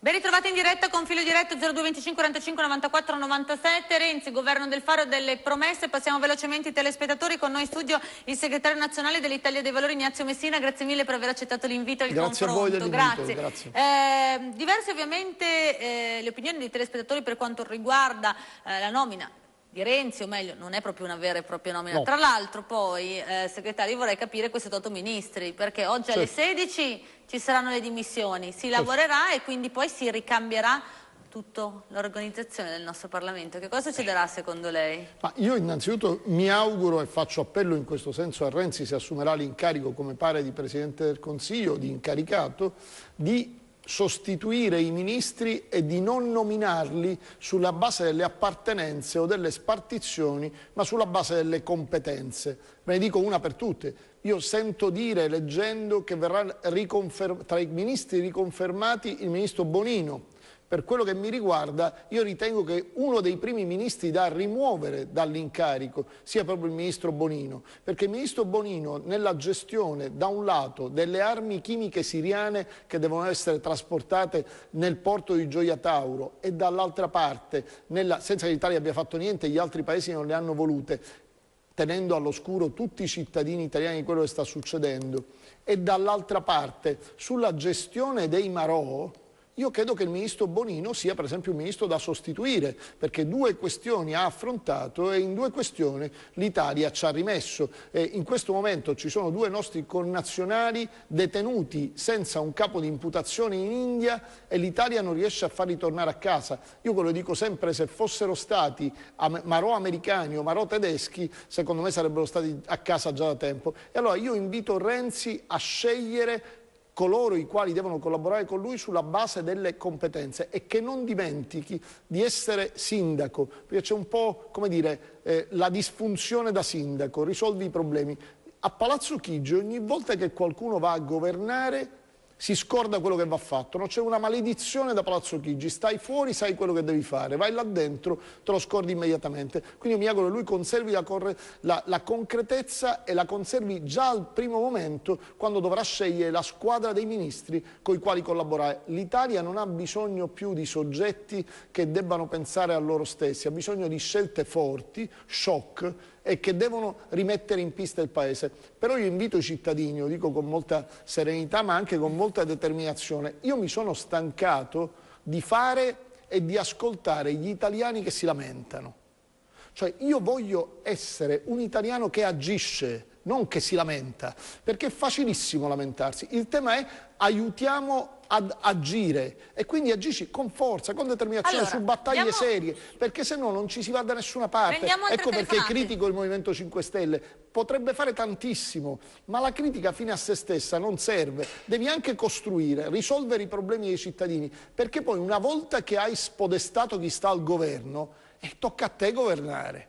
Ben ritrovati in diretta con filo diretto 0225 45 94 97. Renzi, governo del faro delle promesse. Passiamo velocemente ai telespettatori. Con noi in studio il segretario nazionale dell'Italia dei Valori, Ignazio Messina. Grazie mille per aver accettato l'invito al confronto. Grazie a voi dell'invito. Grazie. Diverse ovviamente le opinioni dei telespettatori per quanto riguarda la nomina di Renzi, o meglio, non è proprio una vera e propria nomina. No. Tra l'altro poi, segretario, io vorrei capire questi 8 ministri, perché oggi alle 16 ci saranno le dimissioni, si lavorerà e quindi poi si ricambierà tutta l'organizzazione del nostro Parlamento. Che cosa succederà secondo lei? Ma io innanzitutto mi auguro e faccio appello in questo senso a Renzi, se assumerà l'incarico come pare di Presidente del Consiglio, di incaricato, di sostituire i ministri e di non nominarli sulla base delle appartenenze o delle spartizioni, ma sulla base delle competenze. Ve ne dico una per tutte. Io sento dire, leggendo, che verrà tra i ministri riconfermati il ministro Bonino. Per quello che mi riguarda, io ritengo che uno dei primi ministri da rimuovere dall'incarico sia proprio il ministro Bonino, perché il ministro Bonino nella gestione, da un lato, delle armi chimiche siriane che devono essere trasportate nel porto di Gioia Tauro e dall'altra parte, senza che l'Italia abbia fatto niente, gli altri paesi non le hanno volute, tenendo all'oscuro tutti i cittadini italiani di quello che sta succedendo, e dall'altra parte sulla gestione dei marò. Io credo che il ministro Bonino sia per esempio un ministro da sostituire, perché 2 questioni ha affrontato e in 2 questioni l'Italia ci ha rimesso. In questo momento ci sono 2 nostri connazionali detenuti senza un capo di imputazione in India e l'Italia non riesce a farli tornare a casa. Io ve lo dico sempre, se fossero stati marò americani o marò tedeschi, secondo me sarebbero stati a casa già da tempo. E allora io invito Renzi a scegliere coloro i quali devono collaborare con lui sulla base delle competenze e che non dimentichi di essere sindaco, perché c'è un po', come dire, la disfunzione da sindaco, risolvi i problemi. A Palazzo Chigi ogni volta che qualcuno va a governare si scorda quello che va fatto, no? C'è una maledizione da Palazzo Chigi, stai fuori, sai quello che devi fare, vai là dentro, te lo scordi immediatamente. Quindi io mi auguro che lui conservi la concretezza e la conservi già al primo momento, quando dovrà scegliere la squadra dei ministri con i quali collaborare. L'Italia non ha bisogno più di soggetti che debbano pensare a loro stessi, ha bisogno di scelte forti, shock, e che devono rimettere in pista il Paese. Però io invito i cittadini, lo dico con molta serenità ma anche con molta determinazione, io mi sono stancato di fare e di ascoltare gli italiani che si lamentano. Cioè io voglio essere un italiano che agisce, non che si lamenta, perché è facilissimo lamentarsi. Il tema è aiutiamo ad agire e quindi agisci con forza, con determinazione, su battaglie serie, perché se no non ci si va da nessuna parte. Ecco perché critico il Movimento 5 Stelle. Potrebbe fare tantissimo, ma la critica fine a se stessa non serve. Devi anche costruire, risolvere i problemi dei cittadini, perché poi una volta che hai spodestato chi sta al governo, tocca a te governare.